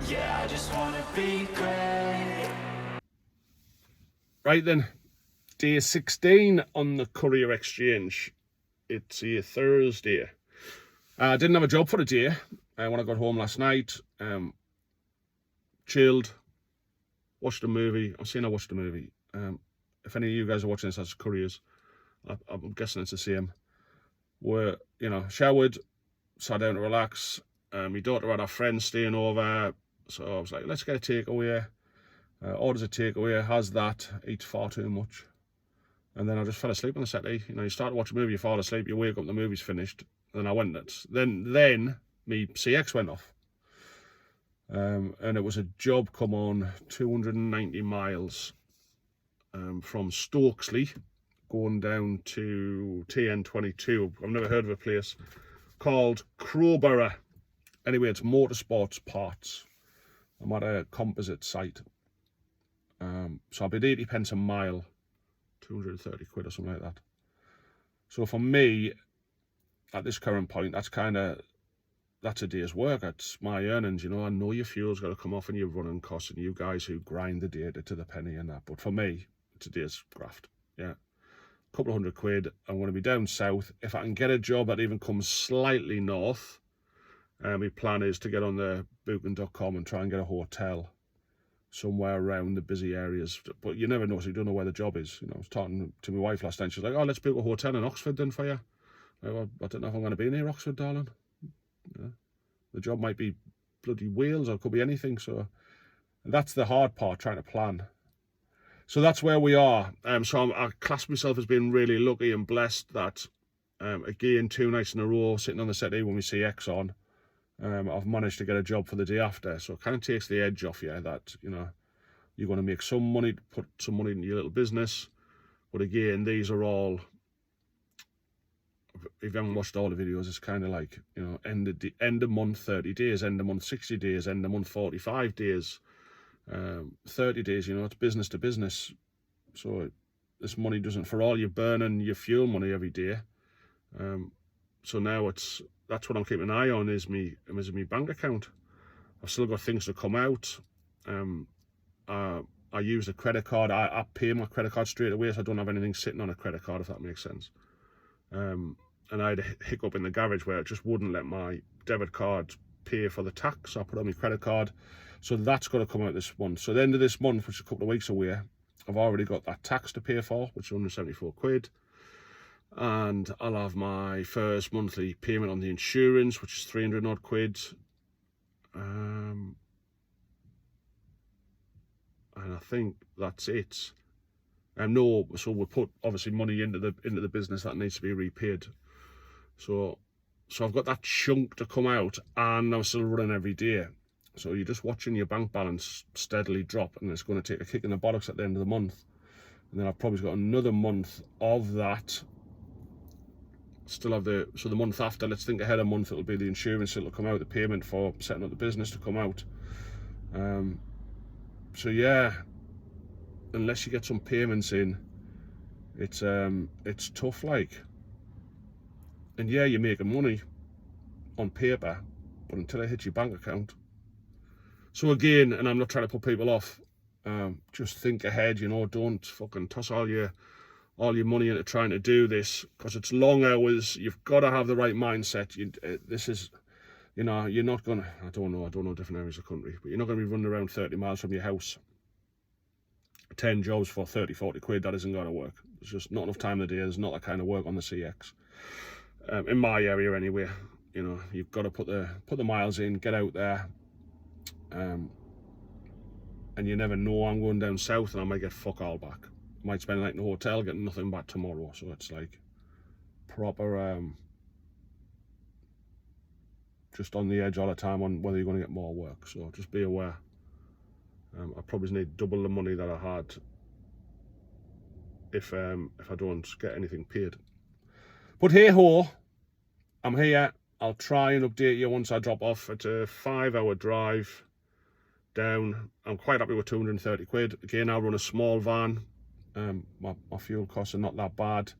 Yeah, I just wanna be great. Right then, day 16 on the Courier exchange. It's a Thursday. I didn't have a job for the day. When I got home last night, chilled, watched a movie. I watched a movie. If any of you guys are watching this as couriers, I'm guessing it's the same. We're, showered, sat down to relax. My daughter had her friends staying over, so I was like, let's get a takeaway. Orders a takeaway, has that, eats far too much. And then I just fell asleep on the settee. You start to watch a movie, you fall asleep, you wake up, the movie's finished. Then I went, then me CX went off. And it was a job come on 290 miles from Stokesley, going down to TN22. I've never heard of a place called Crowborough. Anyway, it's motorsports parts. I'm at a composite site. So I paid 80 pence a mile, 230 quid or something like that. So for me, at this current point, that's a day's work. That's my earnings, I know your fuel's got to come off and your running costs and you guys who grind the data to the penny and that. But for me, it's a day's graft. Yeah. A couple of £100. I'm going to be down south. If I can get a job that even comes slightly north, my plan is to get on the booking.com and try and get a hotel somewhere around the busy areas. But you never know, so you don't know where the job is. I was talking to my wife last night. She was like, oh, let's book a hotel in Oxford then for you. Well, I don't know if I'm going to be near Oxford, darling. Yeah. The job might be bloody Wales or it could be anything. So that's the hard part, trying to plan. So that's where we are. So I class myself as being really lucky and blessed that, again, 2 nights in a row, sitting on the settee when we see X on, I've managed to get a job for the day after. So it kind of takes the edge off you that, you're going to make some money, put some money into your little business. But again, these are all, if you haven't watched all the videos, it's kind of like, end of month 30 days, end of month 60 days, end of month 45 days, 30 days, it's business to business. So this money doesn't, for all you're burning your fuel money every day. So now that's what I'm keeping an eye on is me bank account. I've still got things to come out. I use a credit card. I pay my credit card straight away, so I don't have anything sitting on a credit card, if that makes sense. And I had a hiccup in the garage where it just wouldn't let my debit card pay for the tax. So I put on my credit card. So that's got to come out this month. So at the end of this month, which is a couple of weeks away, I've already got that tax to pay for, which is 174 quid. And I'll have my first monthly payment on the insurance, which is 300 odd quid. And I think that's it. No, so we'll put obviously money into the business that needs to be repaid. So I've got that chunk to come out, and I'm still running every day. So you're just watching your bank balance steadily drop, and it's going to take a kick in the bollocks at the end of the month. And then I've probably got another month of that. Still have the month after, let's think ahead a month, it'll be the insurance that'll come out, the payment for setting up the business to come out. So yeah, unless you get some payments in, it's tough, like. And yeah, you're making money on paper, but until it hits your bank account. So again, and I'm not trying to put people off, just think ahead, don't fucking toss all your money into trying to do this, because it's long hours. You've got to have the right mindset. This is, you're not going to, I don't know different areas of the country, but you're not going to be running around 30 miles from your house. 10 jobs for 30, 40 quid, that isn't going to work. There's just not enough time of the day. There's not that kind of work on the CX. In my area anyway, you've got to put the miles in, get out there. And you never know, I'm going down south and I might get fuck all back. Might spend a night in a hotel, get nothing back tomorrow. So it's like proper just on the edge all the time on whether you're going to get more work. So just be aware. I probably need double the money that I had if I don't get anything paid. But hey ho, I'm here. I'll try and update you once I drop off. It's a 5-hour drive down. I'm quite happy with 230 quid. Again, I'll run a small van. My fuel costs are not that bad.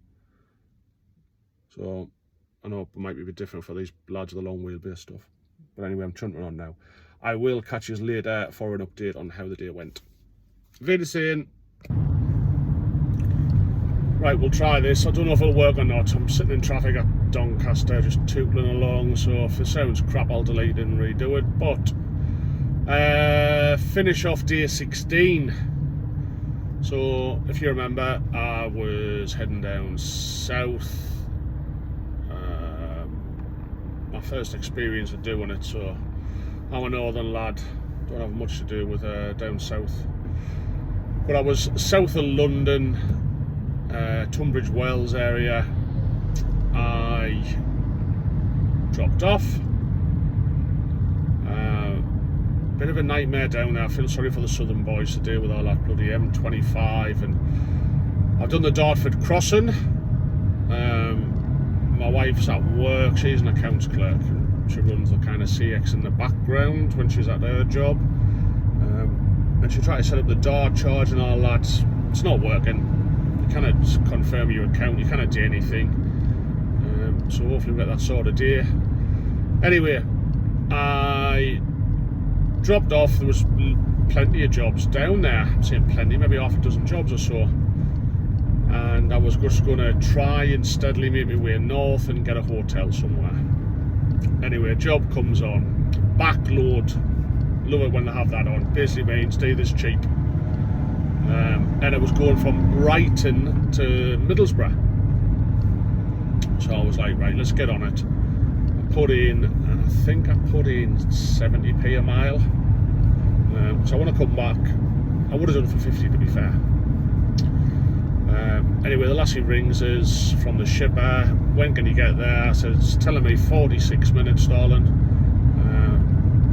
So I know it might be a bit different for these lads with the long wheelbase stuff. But anyway, I'm trunting on now. I will catch you later for an update on how the day went. Wiedersehen. Right, we'll try this. I don't know if it'll work or not. I'm sitting in traffic at Doncaster, just tootling along, so if it sounds crap, I'll delete and redo it. But finish off day 16. So if you remember, I was heading down south. My first experience of doing it, so I'm a northern lad, don't have much to do with down south. But I was south of London, Tunbridge Wells area. I dropped off. Bit of a nightmare down there. I feel sorry for the southern boys to deal with all that bloody M25. And I've done the Dartford crossing. My wife's at work, she's an accounts clerk, and she runs the kind of CX in the background when she's at her job. And she tried to set up the Dart charge and all that. It's not working. You cannot confirm your account, you cannot do anything. So hopefully we'll get that sorted day. Anyway, I dropped off. There was plenty of jobs down there. I'm saying plenty, maybe half a dozen jobs or so. And I was just going to try and steadily make my way north and get a hotel somewhere. Anyway, a job comes on. Backload. Love it when they have that on. Basically means do this cheap. And it was going from Brighton to Middlesbrough. So I was like, right, let's get on it. I put in, and I think I put in 70p a mile. So I want to come back. I would have done it for 50 to be fair. Anyway, the lassie rings us from the shipper. When can you get there? I said, it's telling me 46 minutes, darling.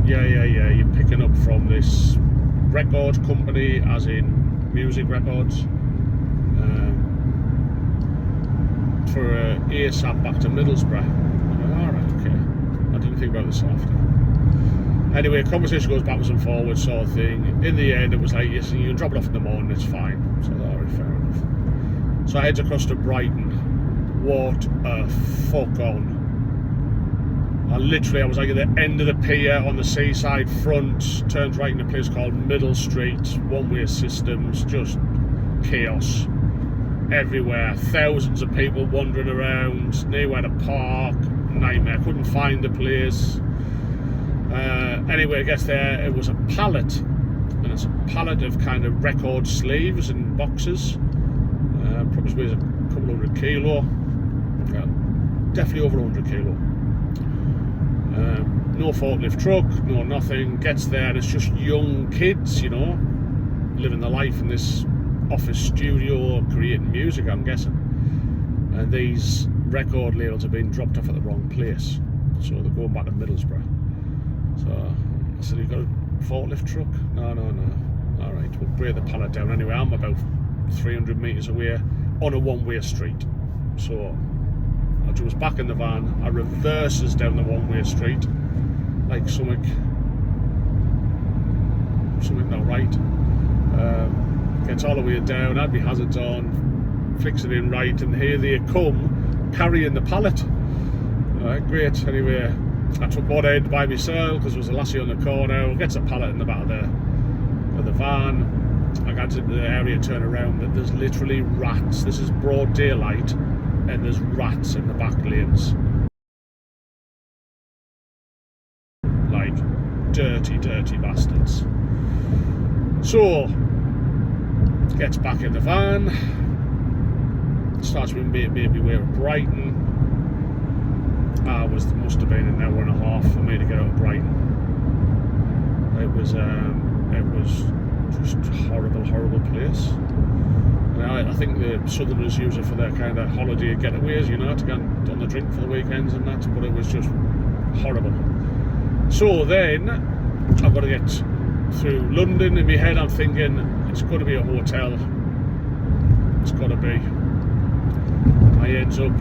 Yeah, you're picking up from this record company, as in music records, for ASAP back to Middlesbrough. Alright, okay. I didn't think about this after. Anyway, conversation goes backwards and forwards, sort of thing. In the end, it was like, yes, you can drop it off in the morning, it's fine. So, alright, fair enough. So I head across to Brighton. What a fuck on. I was like at the end of the pier on the seaside front, turned right in a place called Middle Street, one-way systems, just chaos everywhere, thousands of people wandering around, nowhere to park, nightmare, couldn't find the place. Anyway, I guess there it was a pallet, and it's a pallet of kind of record sleeves and boxes. Probably weighs a couple hundred kilo, definitely over 100 kilo. No forklift truck, no nothing. Gets there and it's just young kids, you know, living the life in this office studio, creating music, I'm guessing. And these record labels have been dropped off at the wrong place, so they're going back to Middlesbrough. So I said, you got a forklift truck? No. Alright, we'll break the pallet down anyway. I'm about 300 metres away on a one-way street. So I was back in the van, I reverses down the one-way street, like something not right. Gets all the way down, had my hazards on, flicks it in right, and here they come, carrying the pallet. Alright, great. Anyway, I took one end by myself, because there was a lassie on the corner, gets a pallet in the back of the van. I got to the area, turn around, and there's literally rats. This is broad daylight, and there's rats in the back lanes. Like, dirty bastards. So, gets back in the van, starts with me way to Brighton. Must have been an hour and a half for me to get out of Brighton. It was just a horrible place. I think the Southerners use it for their kind of holiday getaways, you know, to get on the drink for the weekends and that, but it was just horrible. So then, I've got to get through London. In my head I'm thinking, it's got to be a hotel. It's got to be. I ends up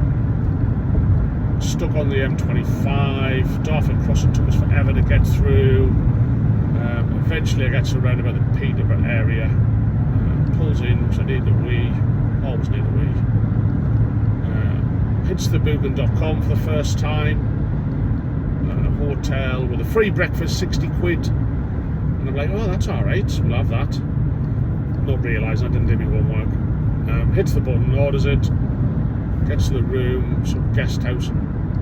stuck on the M25, Dartford crossing took us forever to get through. Eventually I get to around about the Peterborough area, pulls in because I need a wee, always need a wee. Hits the booking.com for the first time, a hotel with a free breakfast, 60 quid, I'm like, oh, that's all right, we'll have that. Not realising I didn't do my homework. Hits the button, orders it, gets to the room, some guest house,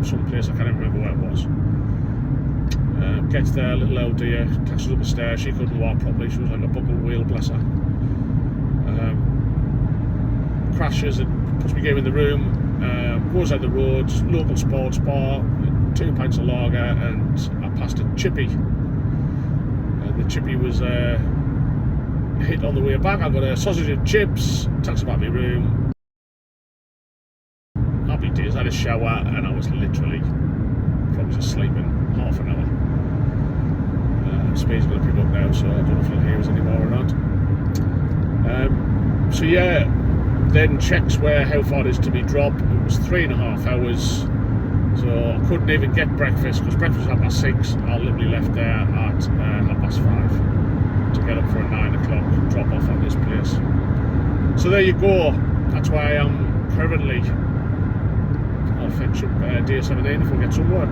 someplace, I can't even remember where it was. Gets there, little old dear, takes us up the stairs, she couldn't walk properly, she was like a buckled wheel, bless her. Crashes and puts me game in the room, goes out the road, local sports bar, 2 pints of lager, and I passed a chippy. And the chippy was hit on the way back. I got a sausage and chips, takes about my room. Happy days, I had a shower, and I was literally probably just sleeping half an hour. Speed's going to pick up now, so I don't know if you'll hear us anymore or not. So yeah, then checks how far it is to be dropped. It was 3.5 hours, so I couldn't even get breakfast because breakfast was 6:30. I literally left there at 5:30 to get up for a 9 o'clock drop off at this place. So there you go. That's why I'm currently. I'll fetch up day 17 if we get some work.